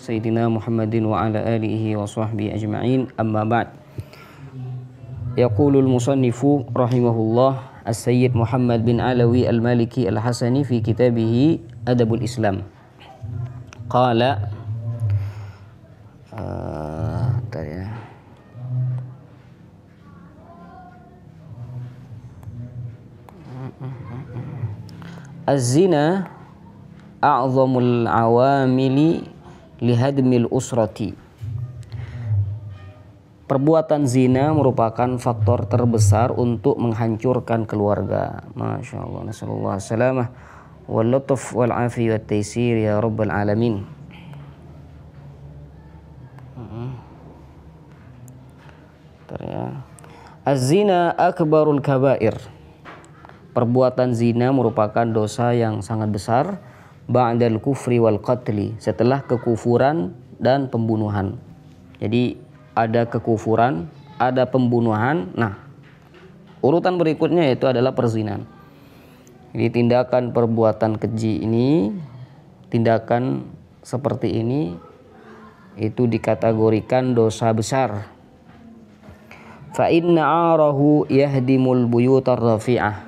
Sayyidina Muhammadin wa ala alihi wa sahbihi ajma'in, amma ba'd. Yaqulul musannifu rahimahullah As-Sayyid Muhammad bin Alawi Al-Maliki Al-Hasani fi kitabihi Adabul Islam. Qala Az-zina a'zamul awamili lihadmil usrati. Perbuatan zina merupakan faktor terbesar untuk menghancurkan keluarga. Masya Allah. Nasallallahu alaihi wasallam wal lutuf wal afiyah wat taysir ya rabbal alamin. Az-zina akbarul kabair. Perbuatan zina merupakan dosa yang sangat besar ba'dal kufri wal qatli, setelah kekufuran dan pembunuhan. Jadi ada kekufuran, ada pembunuhan. Nah, urutan berikutnya yaitu adalah perzinahan. Jadi tindakan perbuatan keji ini, tindakan seperti ini itu dikategorikan dosa besar. Fa inna 'arahu yahdimul buyutar rafi'ah.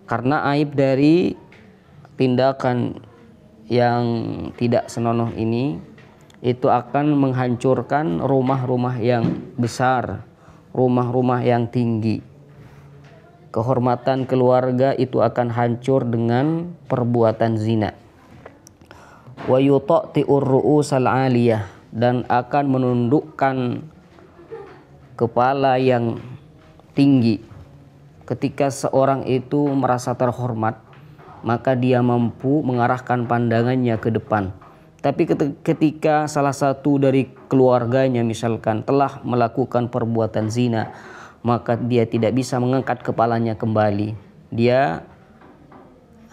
Karena aib dari tindakan yang tidak senonoh ini itu akan menghancurkan rumah-rumah yang besar, rumah-rumah yang tinggi. Kehormatan keluarga itu akan hancur dengan perbuatan zina. Wa yutati'ur ru'usal 'aliyah, dan akan menundukkan kepala yang tinggi. Ketika seorang itu merasa terhormat, maka dia mampu mengarahkan pandangannya ke depan. Tapi ketika salah satu dari keluarganya misalkan telah melakukan perbuatan zina, maka dia tidak bisa mengangkat kepalanya kembali. Dia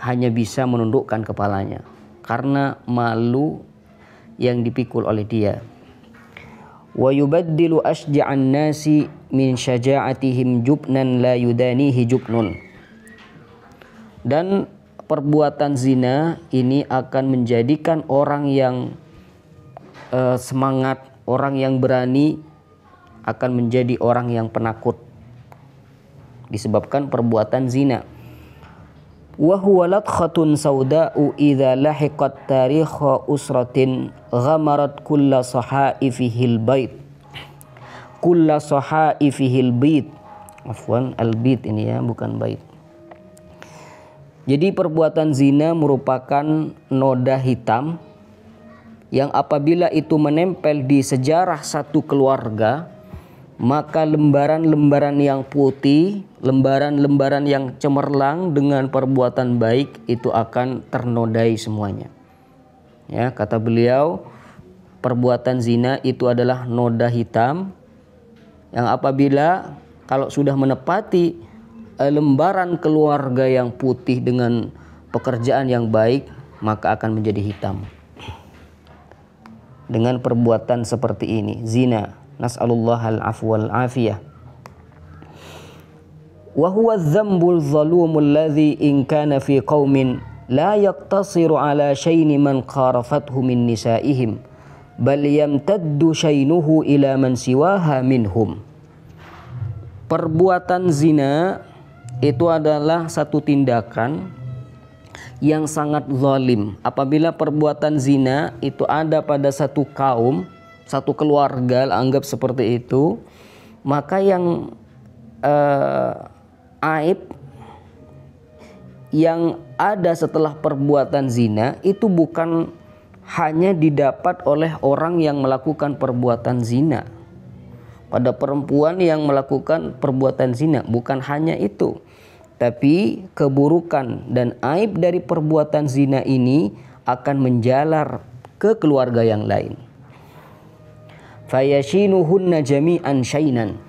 hanya bisa menundukkan kepalanya karena malu yang dipikul oleh dia. Wa yubaddilu asja'an nasi min syaja'atihim jubnan la yudanihi jubnun. Dan perbuatan zina ini akan menjadikan orang yang semangat, orang yang berani akan menjadi orang yang penakut disebabkan perbuatan zina. Wa huwa ladkhatun sauda'u idza lahiqat tarikha usratin ghamarat kulla sahaifihil bait. Kulla sahaifihil bait. Afwan, al-bait ini ya, bukan bait. Jadi perbuatan zina merupakan noda hitam yang apabila itu menempel di sejarah satu keluarga, maka lembaran-lembaran yang putih, lembaran-lembaran yang cemerlang dengan perbuatan baik itu akan ternodai semuanya. Ya, kata beliau, perbuatan zina itu adalah noda hitam yang apabila kalau sudah menepati lembaran keluarga yang putih dengan pekerjaan yang baik, maka akan menjadi hitam. Dengan perbuatan seperti ini, zina. Nas'alullahal afwa wal afiyah. Wa huwa adh-dhambul zalumul ladzi in kana fi qaumin la yaqtasiru ala shayni man qarafathu min nisaihim bal yamtaddu shaynuhu ila man siwaha minhum. Perbuatan zina itu adalah satu tindakan yang sangat zalim. Apabila perbuatan zina itu ada pada satu kaum, satu keluarga, anggap seperti itu, maka yang aib yang ada setelah perbuatan zina itu bukan hanya didapat oleh orang yang melakukan perbuatan zina. Pada perempuan yang melakukan perbuatan zina, bukan hanya itu, tapi keburukan dan aib dari perbuatan zina ini akan menjalar ke keluarga yang lain. Fayashinuhunna jami'an syainan,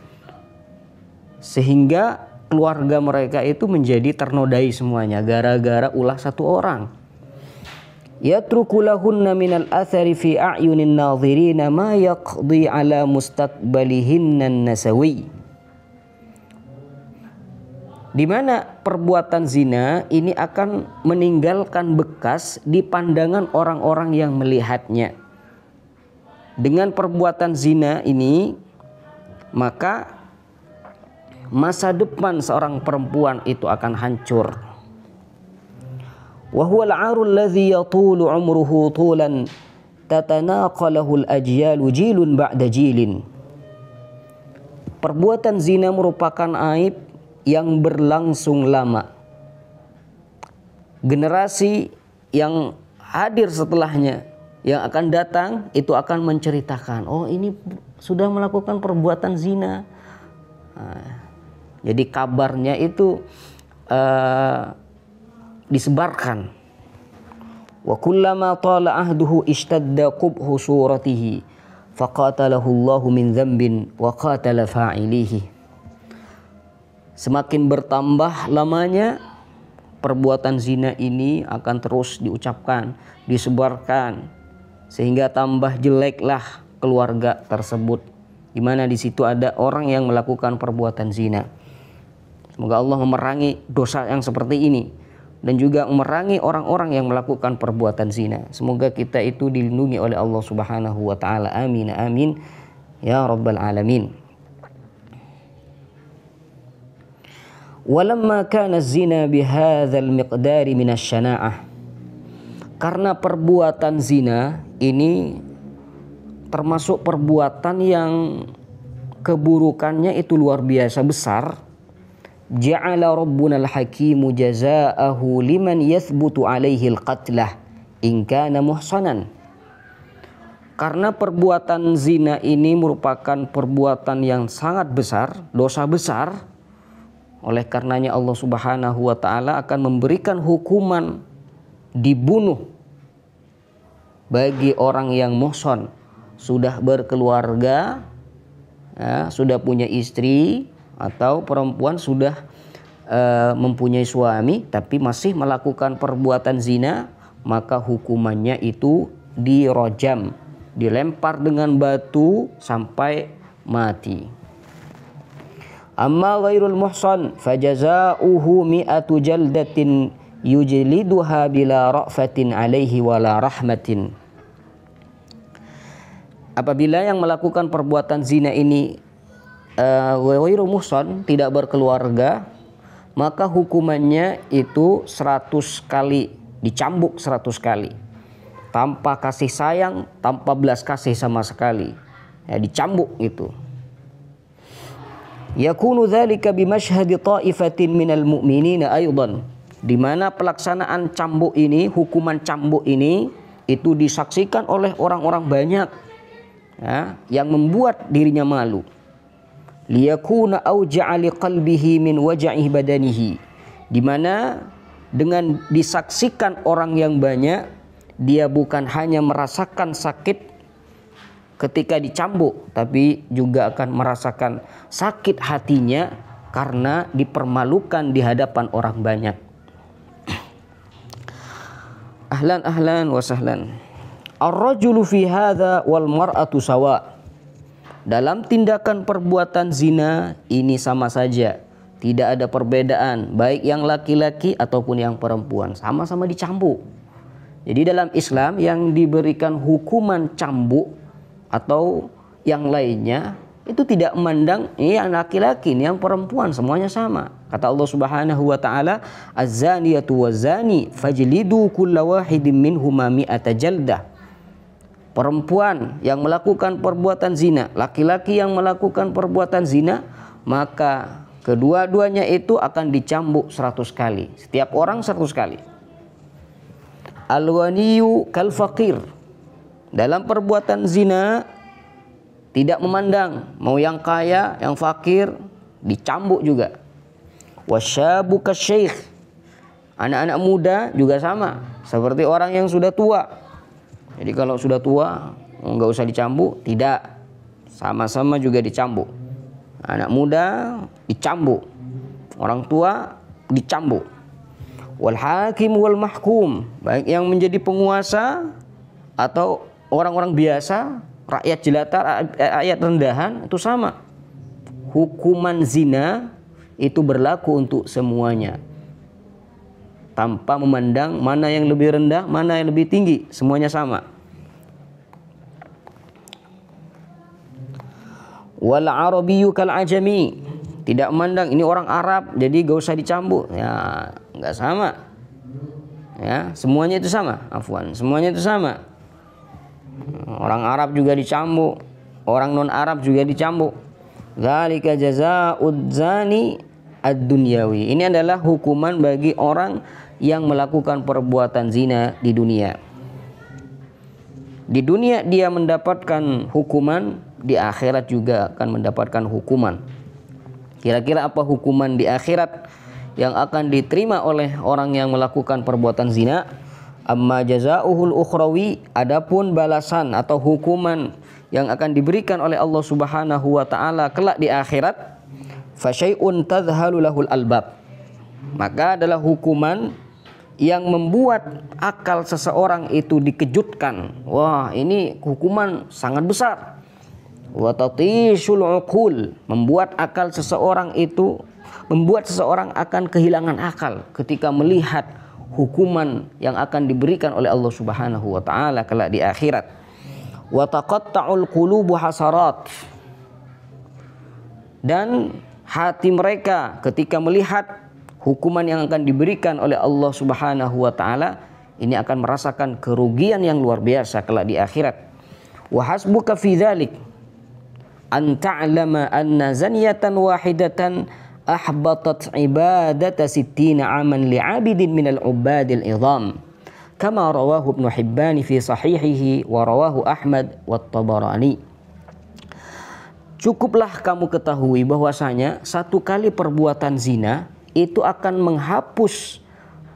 sehingga keluarga mereka itu menjadi ternodai semuanya gara-gara ulah satu orang. Yatruku lahunna minal athari fi a'yunin nadhirina ma yaqdi ala mustaqbalihinna nasawi. Di mana perbuatan zina ini akan meninggalkan bekas di pandangan orang-orang yang melihatnya. Dengan perbuatan zina ini, maka masa depan seorang perempuan itu akan hancur. Wa huwa al-'aru alladhi yatulu 'umruhu tulan tatanaqalahu al-ajyalu jilun ba'da jilin. Perbuatan zina merupakan aib yang berlangsung lama. Generasi yang hadir setelahnya, yang akan datang, itu akan menceritakan, oh ini sudah melakukan perbuatan zina. Jadi kabarnya itu disebarkan. Wa kullama tala ahduhu ishtadda qubhu suratihi faqatalahu Allahu min dzambin wa qatala fa'ilihi. Semakin bertambah lamanya, perbuatan zina ini akan terus diucapkan, disebarkan, sehingga tambah jeleklah keluarga tersebut, di mana di situ ada orang yang melakukan perbuatan zina. Semoga Allah memerangi dosa yang seperti ini dan juga memerangi orang-orang yang melakukan perbuatan zina. Semoga kita itu dilindungi oleh Allah Subhanahu wa taala. Amin amin ya rabbal alamin. Walamma kana az-zina bihadzal miqdari minasy-syana'ah. Karena perbuatan zina ini termasuk perbuatan yang keburukannya itu luar biasa besar. Ja'ala rabbuna al-hakimu jazaa'ahu liman yathbutu alaihi al-qatlah in kana muhsanan. Karena perbuatan zina ini merupakan perbuatan yang sangat besar, dosa besar. Oleh karenanya Allah Subhanahu wa taala akan memberikan hukuman dibunuh bagi orang yang muhsan, sudah berkeluarga, ya, sudah punya istri, atau perempuan sudah mempunyai suami tapi masih melakukan perbuatan zina, maka hukumannya itu dirojam, dilempar dengan batu sampai mati. Amma ghairul muhsan fajaza'uhu mi'atu jaldatin yujliduha bila ra'fatin alaihi wala rahmatin. Apabila yang melakukan perbuatan zina ini ghairul muhsan, tidak berkeluarga, maka hukumannya itu 100 kali, dicambuk 100 kali. Tanpa kasih sayang, tanpa belas kasih sama sekali. Ya, dicambuk itu. Yakunu dzalika bimashhadi ta'ifatin minal mu'minina aidan, di mana pelaksanaan cambuk ini, hukuman cambuk ini itu disaksikan oleh orang-orang banyak, ya, yang membuat dirinya malu. Liyakuna auja'a liqalbihi min waja'i badanihi, di mana dengan disaksikan orang yang banyak, dia bukan hanya merasakan sakit ketika dicambuk, tapi juga akan merasakan sakit hatinya karena dipermalukan di hadapan orang banyak. Ahlan ahlan wa sahlan. Ar-rajulu fi hadza wal mar'atu sawa. Dalam tindakan perbuatan zina ini sama saja, tidak ada perbedaan, baik yang laki-laki ataupun yang perempuan, sama-sama dicambuk. Jadi dalam Islam yang diberikan hukuman cambuk atau yang lainnya itu tidak memandang ini yang laki-laki, ini yang perempuan, semuanya sama. Kata Allah Subhanahu wa taala, az-zaniyatu waz-zani fajlidu kulla wahidin minhuma mi'ata jaldah. Perempuan yang melakukan perbuatan zina, laki-laki yang melakukan perbuatan zina, maka kedua-duanya itu akan dicambuk 100 kali. Setiap orang 100 kali. Al-ghaniyu kal faqir. Dalam perbuatan zina tidak memandang mau yang kaya, yang fakir, dicambuk juga. Wasyabu kasyaikh. Anak-anak muda juga sama, seperti orang yang sudah tua. Jadi kalau sudah tua enggak usah dicambuk, tidak. Sama-sama juga dicambuk. Anak muda dicambuk, orang tua dicambuk. Wal hakim wal mahkum, baik yang menjadi penguasa atau orang-orang biasa, rakyat jelata, rakyat rendahan, itu sama. Hukuman zina itu berlaku untuk semuanya, tanpa memandang mana yang lebih rendah, mana yang lebih tinggi, semuanya sama. Wal arabiyyu kal ajami, tidak memandang ini orang Arab jadi gak usah dicambuk. Ya, nggak sama. Ya, semuanya itu sama. Afwan, semuanya itu sama. Orang Arab juga dicambuk, orang non Arab juga dicambuk. Dzalika jazaa'ud zani ad-dunyawi. Ini adalah hukuman bagi orang yang melakukan perbuatan zina di dunia. Di dunia dia mendapatkan hukuman, di akhirat juga akan mendapatkan hukuman. Kira-kira apa hukuman di akhirat yang akan diterima oleh orang yang melakukan perbuatan zina? Amma jazaa'uhul ukhrawi, adapun balasan atau hukuman yang akan diberikan oleh Allah Subhanahu wa taala kelak di akhirat, fa syai'un tadhhalu lahul albab. Maka adalah hukuman yang membuat akal seseorang itu dikejutkan. Wah, ini hukuman sangat besar. Wa tatishul uqul, membuat akal seseorang itu, membuat seseorang akan kehilangan akal ketika melihat hukuman yang akan diberikan oleh Allah Subhanahu wa taala kelak di akhirat. Wa taqatta'ul qulubu hasarat, dan hati mereka ketika melihat hukuman yang akan diberikan oleh Allah Subhanahu wa taala ini akan merasakan kerugian yang luar biasa kelak di akhirat. Wa hasbuka fi dzalik an ta'lama anna zaniyatan wahidatan ahbatat ibadata 60 aman li'abidin minal ubadil idham, kama rawahu Ibnu Hibban fi sahihihi wa rawahu Ahmad wa Tabarani. Cukuplah kamu ketahui bahwasanya satu kali perbuatan zina itu akan menghapus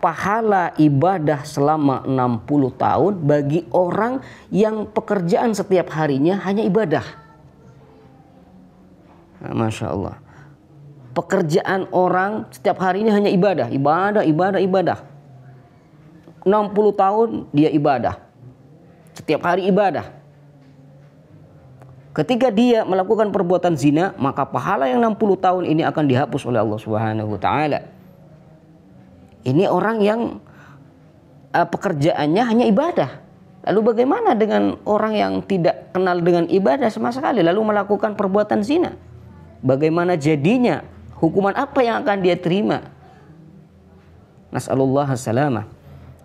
pahala ibadah selama 60 tahun bagi orang yang pekerjaan setiap harinya hanya ibadah. Nah, Masya Allah. Pekerjaan orang setiap harinya hanya ibadah. 60 tahun dia ibadah. Setiap hari ibadah. Ketika dia melakukan perbuatan zina, maka pahala yang 60 tahun ini akan dihapus oleh Allah Subhanahu wa taala. Ini orang yang pekerjaannya hanya ibadah. Lalu bagaimana dengan orang yang tidak kenal dengan ibadah sama sekali lalu melakukan perbuatan zina? Bagaimana jadinya? Hukuman apa yang akan dia terima? Nas'alullah as-salamah.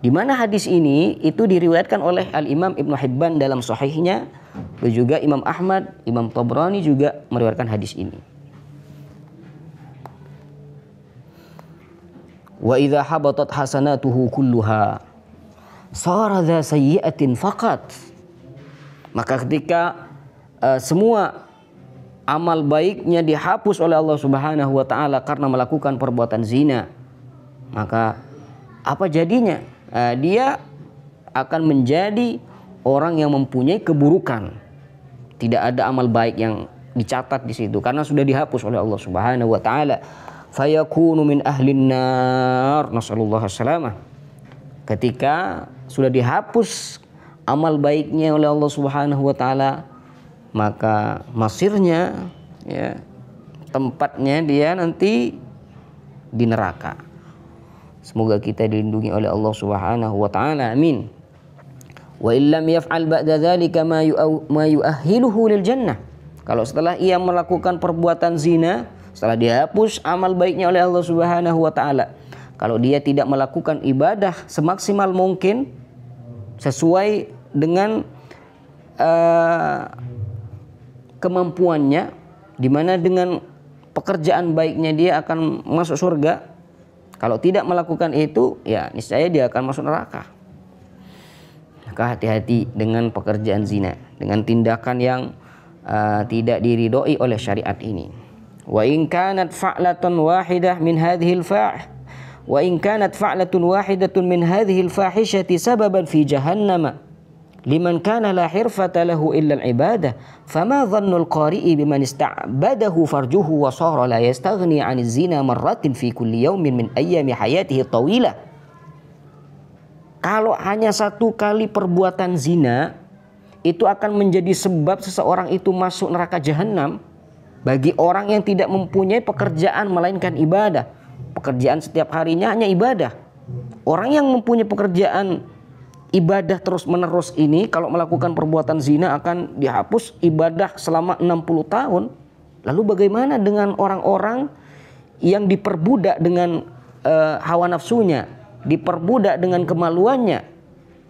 Di mana hadis ini itu diriwayatkan oleh Al-Imam Ibnu Hibban dalam sahihnya, dan juga Imam Ahmad, Imam Tabrani juga meriwayatkan hadis ini. Wa idza habatat hasanatuhu kulluha sara dza sayyi'atin faqat. Maka ketika semua amal baiknya dihapus oleh Allah Subhanahu wa taala karena melakukan perbuatan zina, maka apa jadinya? Dia akan menjadi orang yang mempunyai keburukan. Tidak ada amal baik yang dicatat di situ karena sudah dihapus oleh Allah Subhanahu wa taala. Fayakunu min ahlin nar, nasallallahu salamah. Ketika sudah dihapus amal baiknya oleh Allah Subhanahu wa taala, maka masirnya, ya, tempatnya dia nanti di neraka. Semoga kita dilindungi oleh Allah Subhanahu wa taala. Amin. Wa illam yaf'al ba'da dzalika ma yu'ahhiluhu lil jannah. Kalau setelah ia melakukan perbuatan zina, setelah dihapus amal baiknya oleh Allah Subhanahu wa taala, kalau dia tidak melakukan ibadah semaksimal mungkin sesuai dengan kemampuannya, di mana dengan pekerjaan baiknya dia akan masuk surga. Kalau tidak melakukan itu, ya niscaya dia akan masuk neraka. Maka hati-hati dengan pekerjaan zina, dengan tindakan yang tidak diridhoi oleh syariat ini. Wa in kanat fa'latun wahidah min hadhil wa in kanat fa'latun wahidatun min hadhil fahishati sababan fi jahannam liman kana la hirfata lahu illa al-ibadah fama dhannul qari'i biman ista'badahu farjuhu wa sahra la yastaghni 'anil zina marratin fi kulli yawmin min ayyami hayatihi tawilah. Kalau hanya satu kali perbuatan zina itu akan menjadi sebab seseorang itu masuk neraka jahanam bagi orang yang tidak mempunyai pekerjaan melainkan ibadah. Pekerjaan setiap harinya hanya ibadah. Orang yang mempunyai pekerjaan ibadah terus menerus ini kalau melakukan perbuatan zina akan dihapus ibadah selama 60 tahun. Lalu bagaimana dengan orang-orang yang diperbudak dengan hawa nafsunya, diperbudak dengan kemaluannya,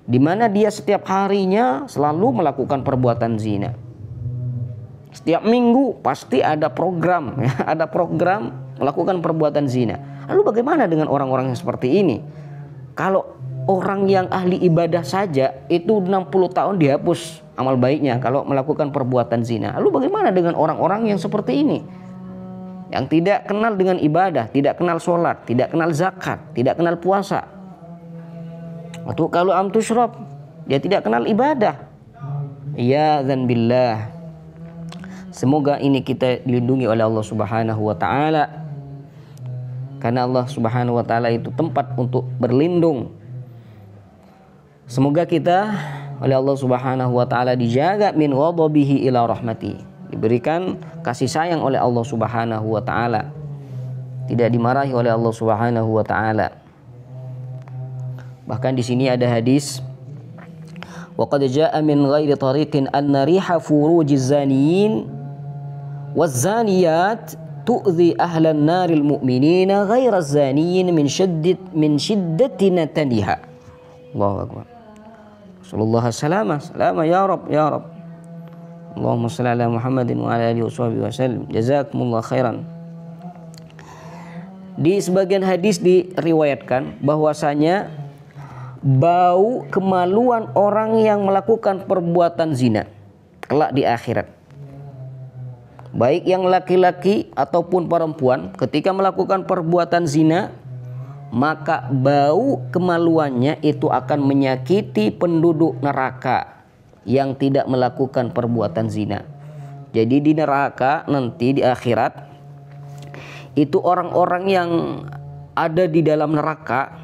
di mana dia setiap harinya selalu melakukan perbuatan zina. Setiap minggu pasti ada program, ya, ada program melakukan perbuatan zina. Lalu bagaimana dengan orang-orang yang seperti ini? Kalau orang yang ahli ibadah saja itu 60 tahun dihapus amal baiknya kalau melakukan perbuatan zina. Lalu bagaimana dengan orang-orang yang seperti ini? Yang tidak kenal dengan ibadah, tidak kenal sholat, tidak kenal zakat, tidak kenal puasa. Atau kalau amtusyrab, dia tidak kenal ibadah. Ya dzan billah. Semoga ini kita dilindungi oleh Allah Subhanahu wa taala. Karena Allah Subhanahu wa taala itu tempat untuk berlindung. Semoga kita oleh Allah Subhanahu wa taala dijaga min ghadabihi ila rahmati. Diberikan kasih sayang oleh Allah Subhanahu wa taala. Tidak dimarahi oleh Allah Subhanahu wa taala. Bahkan di sini ada hadis wa qad jaa'a min ghairi tariqin anna riha furujiz zaniyin waz-zaniyat tu'dhi ahlan naril mu'minina ghaira zaniyin min shiddati nataniha. Allahu akbar. Sallallahu salama ya Rabb ya Rabb. Allahumma shalli ala Muhammadin wa ala alihi wasallam. Jazakumullah khairan. Di sebagian hadis diriwayatkan bahwasanya bau kemaluan orang yang melakukan perbuatan zina kelak di akhirat, baik yang laki-laki ataupun perempuan, ketika melakukan perbuatan zina, maka bau kemaluannya itu akan menyakiti penduduk neraka yang tidak melakukan perbuatan zina. Jadi di neraka nanti di akhirat itu orang-orang yang ada di dalam neraka,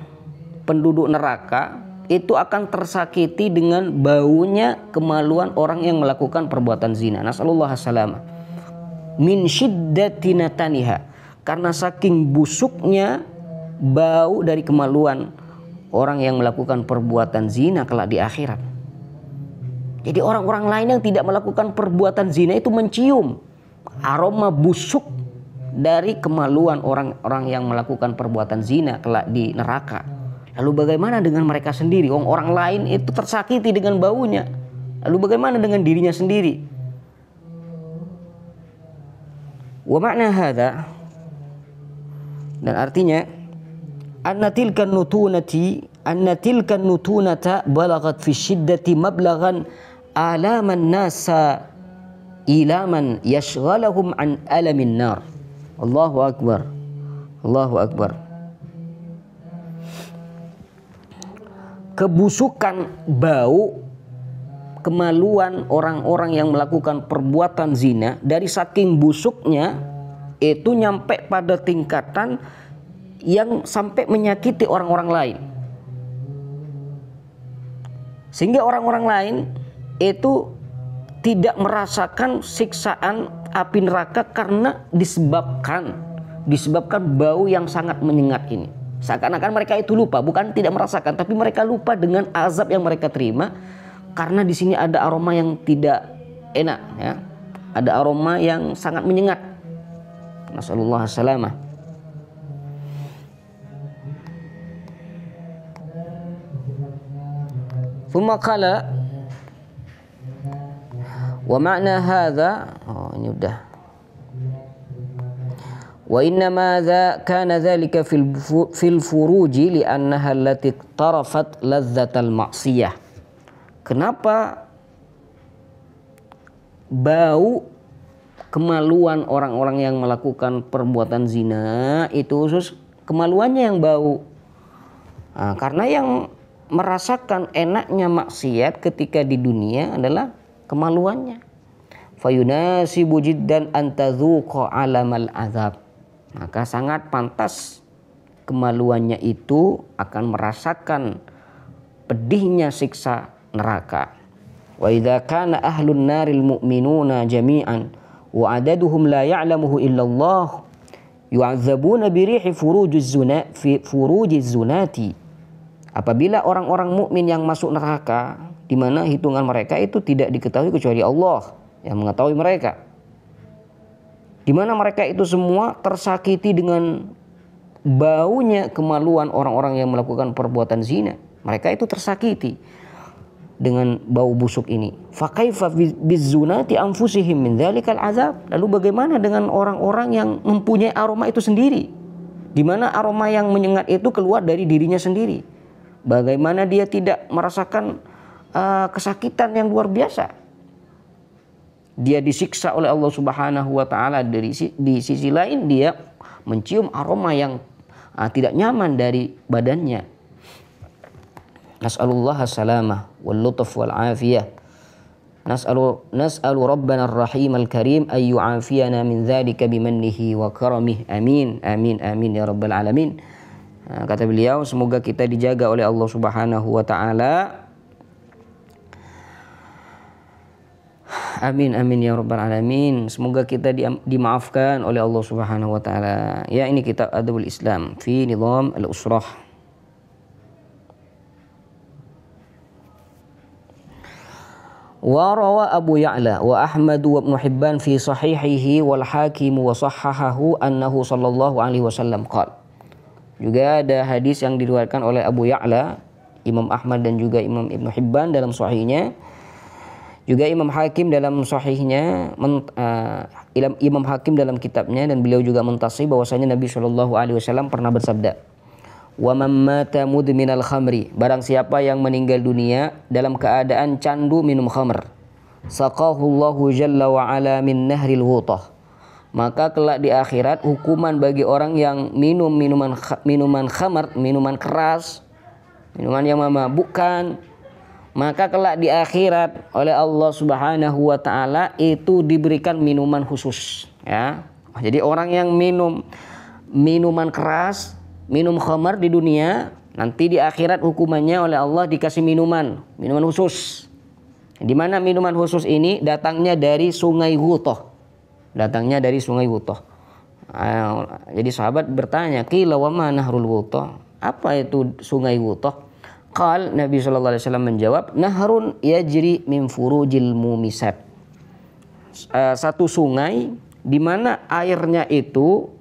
penduduk neraka itu akan tersakiti dengan baunya kemaluan orang yang melakukan perbuatan zina. Nasallallahu salamah. Min shiddati nataniha, karena saking busuknya bau dari kemaluan orang yang melakukan perbuatan zina kelak di akhirat. Jadi orang-orang lain yang tidak melakukan perbuatan zina itu mencium aroma busuk dari kemaluan orang-orang yang melakukan perbuatan zina kelak di neraka. Lalu bagaimana dengan mereka sendiri? Orang lain itu tersakiti dengan baunya. Lalu bagaimana dengan dirinya sendiri? Wa ma'na hadza, dan artinya anna tilka nutunata balagat fi shiddati mablaghan alaman nasa ila man yashghalahum an alamin nar. Allahu akbar. Allahu akbar. Kebusukan bau kemaluan orang-orang yang melakukan perbuatan zina, dari saking busuknya itu nyampe pada tingkatan yang sampai menyakiti orang-orang lain, sehingga orang-orang lain itu tidak merasakan siksaan api neraka karena disebabkan bau yang sangat menyengat ini. Seakan-akan mereka itu lupa, bukan tidak merasakan, tapi mereka lupa dengan azab yang mereka terima. Karena di sini ada aroma yang tidak enak, ya. Ada aroma yang sangat menyengat. Nasallallahu salamah. Thumma qala wa ma'na hadza, ini udah. Wa inna ma kana dzalika fil furuji li'annaha allati tarafat ladzatal ma'siyah. Kenapa bau kemaluan orang-orang yang melakukan perbuatan zina itu khusus kemaluannya yang bau? Nah, karena yang merasakan enaknya maksiat ketika di dunia adalah kemaluannya. Fayunasibu jiddan an tadzuqa alamal azab. Maka sangat pantas kemaluannya itu akan merasakan pedihnya siksa neraka. Wa idza kana ahlun naril mu'minuna jami'an wa adaduhum la ya'lamuhu illa Allah yu'adzabuna bi rihi furujiz zunati. Apabila orang-orang mukmin yang masuk neraka, di mana hitungan mereka itu tidak diketahui kecuali Allah yang mengetahui mereka, di mana mereka itu semua tersakiti dengan baunya kemaluan orang-orang yang melakukan perbuatan zina. Mereka itu tersakiti dengan bau busuk ini. Fa kaifa bizzunati anfusihim min dzalikal azab? Lalu bagaimana dengan orang-orang yang mempunyai aroma itu sendiri? Di mana aroma yang menyengat itu keluar dari dirinya sendiri. Bagaimana dia tidak merasakan kesakitan yang luar biasa? Dia disiksa oleh Allah Subhanahu wa taala, di sisi lain dia mencium aroma yang tidak nyaman dari badannya. Nas'alullah as-salamah wal lutf wal afiyah. Nas'alu rabbana ar-rahim al-karim ay yu'afiyana min dzalika bimannihi wa karamih. Amin amin amin ya rabbal alamin. Kata beliau, semoga kita dijaga oleh Allah Subhanahu wa taala. Amin amin ya rabbal alamin. Semoga kita dimaafkan oleh Allah Subhanahu wa taala. Ya, ini kitab Adabul Islam fi Nizam al-Usrah. Wa rawa Abu Ya'la wa Ahmad wa Ibn Hibban fi sahihihi wal Hakim wa sahhahahu annahu sallallahu alaihi wasallam qala. Juga ada hadis yang diriwayatkan oleh Abu Ya'la, Imam Ahmad dan juga Imam Ibn Hibban dalam sahihnya. Juga Imam Hakim dalam sahihnya, Imam Hakim dalam kitabnya, dan beliau juga mentasih bahwasanya Nabi Shallallahu Alaihi Wasallam pernah bersabda, wa man mata mudminal khamri, barang siapa yang meninggal dunia dalam keadaan candu minum khamr, saqahullahu jalla wa ala min nahril ghutah, maka kelak di akhirat hukuman bagi orang yang minum minuman khamr, minuman keras, minuman yang memabukkan, maka kelak di akhirat oleh Allah Subhanahu wa taala itu diberikan minuman khusus, ya. Jadi orang yang minum minuman keras, minum khamar di dunia, nanti di akhirat hukumannya oleh Allah dikasih minuman khusus. Di mana minuman khusus ini datangnya dari sungai Ghutah. Jadi sahabat bertanya, qila wa ma nahrul Ghutah? Apa itu sungai Ghutah? Qal, Nabi sallallahu alaihi wasallam menjawab, nahrun yajri min furujil mumisat. Satu sungai di mana airnya itu,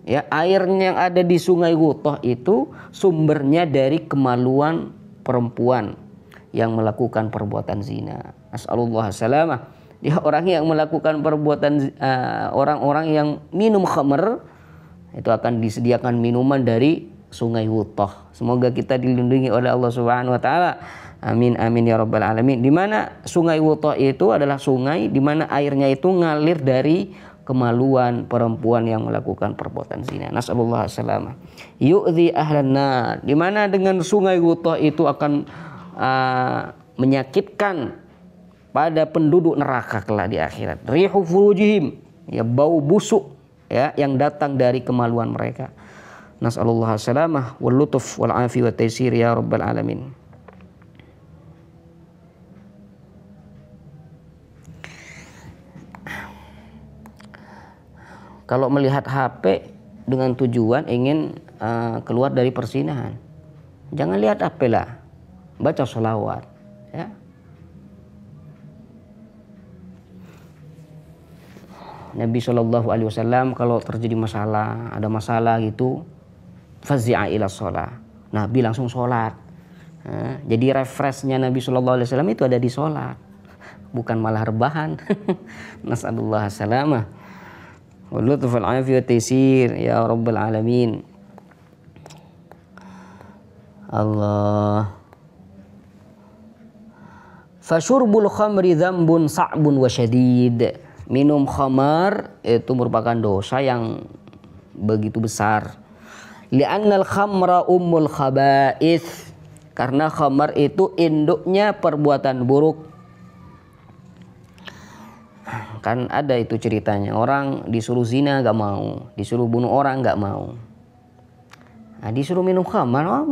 ya, airnya yang ada di sungai Ghutah itu sumbernya dari kemaluan perempuan yang melakukan perbuatan zina. Nas'alullah salamah. Dia orang yang melakukan perbuatan, orang-orang yang minum khamr itu akan disediakan minuman dari sungai Ghutah. Semoga kita dilindungi oleh Allah Subhanahu wa taala. Amin amin ya rabbal alamin. Di mana sungai Ghutah itu adalah sungai di mana airnya itu ngalir dari kemaluan perempuan yang melakukan perbuatan zina. Nasallallahu salamah. Yu'dhi ahlan nar. Di mana dengan sungai Ghutah itu akan menyakitkan pada penduduk neraka kelak di akhirat. Rihu furujihim, ya, bau busuk, ya, yang datang dari kemaluan mereka. Nas'alullah salamah wal lutuf wal afi wa taysir ya rabbal alamin. Kalau melihat HP dengan tujuan ingin keluar dari perzinahan, jangan lihat HP lah, baca sholawat, ya. Nabi Shallallahu Alaihi Wasallam kalau terjadi masalah, ada masalah gitu, fazi'a ila sholat, Nabi langsung sholat. Jadi refreshnya Nabi Shallallahu Alaihi Wasallam itu ada di sholat, bukan malah rebahan. Nas'alullah salamah wal lutf wal afiyah taysir ya rabbal alamin. Allah. Fasyurbul khamri dzambun sa'bun wa syadid. Minum khamar itu merupakan dosa yang begitu besar. Li'annal khamra ummul khaba'ith. Karena khamar itu induknya perbuatan buruk. Kan ada itu ceritanya, orang disuruh zina gak mau, disuruh bunuh orang gak mau. Nah, disuruh minum khamar,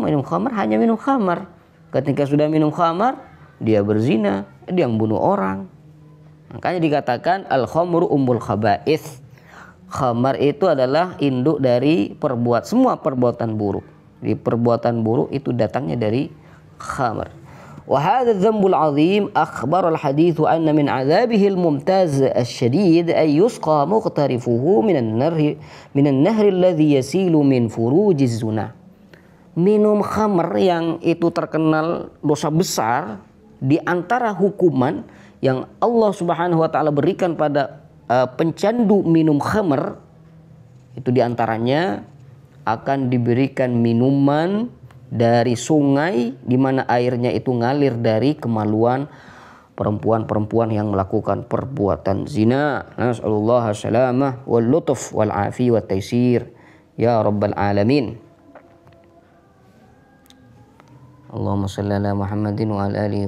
hanya minum khamar. Ketika sudah minum khamar, dia berzina, dia membunuh orang. Makanya dikatakan al-khamru ummul khaba'ith. Khamar itu adalah induk dari semua perbuatan buruk. Di perbuatan buruk itu datangnya dari khamar. وهذا الذنب العظيم أخبر الحديث أن من عذابه الممتاز الشديد أن يسقى مغترفه من النهر الذي يسيل من فروج الزنا. Minum khamr yang itu terkenal dosa besar, di antara hukuman yang Allah Subhanahu wa taala berikan pada pencandu minum khamr itu diantaranya akan diberikan minuman dari sungai di mana airnya itu ngalir dari kemaluan perempuan-perempuan yang melakukan perbuatan zina. Nasallallahu salamah wal lutuf wal afi wat taisir ya rabbal alamin. Allahumma shalli ala Muhammadin wa ala alihi